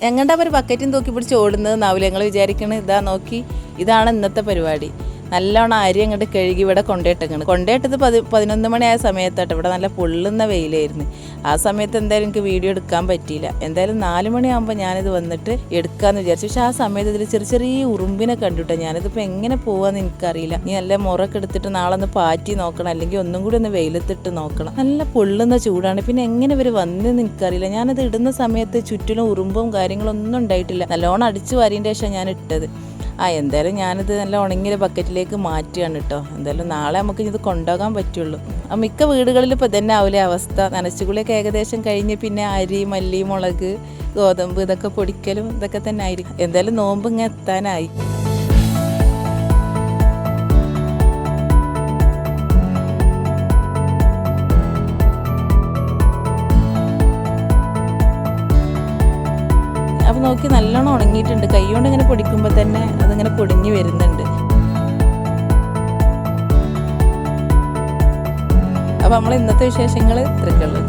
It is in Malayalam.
എങ്ങോട്ടാ ഒരു ബക്കറ്റും തൂക്കി പിടിച്ച് ഓടുന്നതെന്നാവില്ല ഞങ്ങൾ വിചാരിക്കണത്. ഇതാ നോക്കി, ഇതാണ് ഇന്നത്തെ പരിപാടി. നല്ലോണം അരി അങ്ങോട്ട് കഴുകി ഇവിടെ കൊണ്ടേട്ടങ്ങണ്. കൊണ്ടേട്ടത് 11 മണിയായ സമയത്തായിട്ട് ഇവിടെ നല്ല പൊള്ളുന്ന വെയിലായിരുന്നു. ആ സമയത്ത് എന്തായാലും എനിക്ക് വീഡിയോ എടുക്കാൻ പറ്റിയില്ല. എന്തായാലും 4 മണിയാകുമ്പോൾ ഞാനിത് വന്നിട്ട് എടുക്കാമെന്ന് വിചാരിച്ചു. പക്ഷെ ആ സമയത്ത് ഇതിൽ ചെറിയ ചെറിയ ഉറുമ്പിനെ കണ്ടിട്ടോ. ഞാനിതിപ്പോൾ എങ്ങനെ പോവാന്ന് എനിക്കറിയില്ല. ഇനി നല്ല മുറൊക്കെ എടുത്തിട്ട് നാളെ ഒന്ന് പാറ്റി നോക്കണം, അല്ലെങ്കിൽ ഒന്നും കൂടി ഒന്ന് വെയിലത്തിട്ട് നോക്കണം. നല്ല പൊള്ളുന്ന ചൂടാണ്. പിന്നെ എങ്ങനെ ഇവർ വന്നെന്ന് എനിക്കറിയില്ല. ഞാനത് ഇടുന്ന സമയത്ത് ചുറ്റിലും ഉറുമ്പും കാര്യങ്ങളൊന്നും ഉണ്ടായിട്ടില്ല. നല്ലോണം അടിച്ചു വാരിൻ്റെ ശേഷം ഞാൻ ഇട്ടത്. എന്തായാലും ഞാനിത് നല്ല ഉണങ്ങിയ ബക്കറ്റിലേക്ക് മാറ്റുകയാണ് കേട്ടോ. എന്തായാലും നാളെ നമുക്ക് ഇത് കൊണ്ടുപോകാൻ പറ്റുള്ളൂ. മിക്ക വീടുകളിലും ഇപ്പോൾ തന്നെ ആവില്ലേ അവസ്ഥ. നനച്ചുകുളിയൊക്കെ ഏകദേശം കഴിഞ്ഞ് പിന്നെ അരി, മല്ലി, മുളക്, ഗോതമ്പ് ഇതൊക്കെ പൊടിക്കലും ഇതൊക്കെ തന്നെ ആയിരിക്കും. എന്തായാലും നോമ്പ് ഇങ്ങനെ എത്താനായി. അപ്പോൾ നോക്കി നല്ലോണം ഉണങ്ങിയിട്ടുണ്ട്. കൈ കൊണ്ട് ഇങ്ങനെ പൊടിക്കുമ്പോൾ തന്നെ അതിങ്ങനെ പൊടിഞ്ഞ് വരുന്നുണ്ട്. അപ്പോൾ നമ്മൾ ഇന്നത്തെ വിശേഷങ്ങൾ ഇത്രയൊക്കെ ഉള്ളൂ.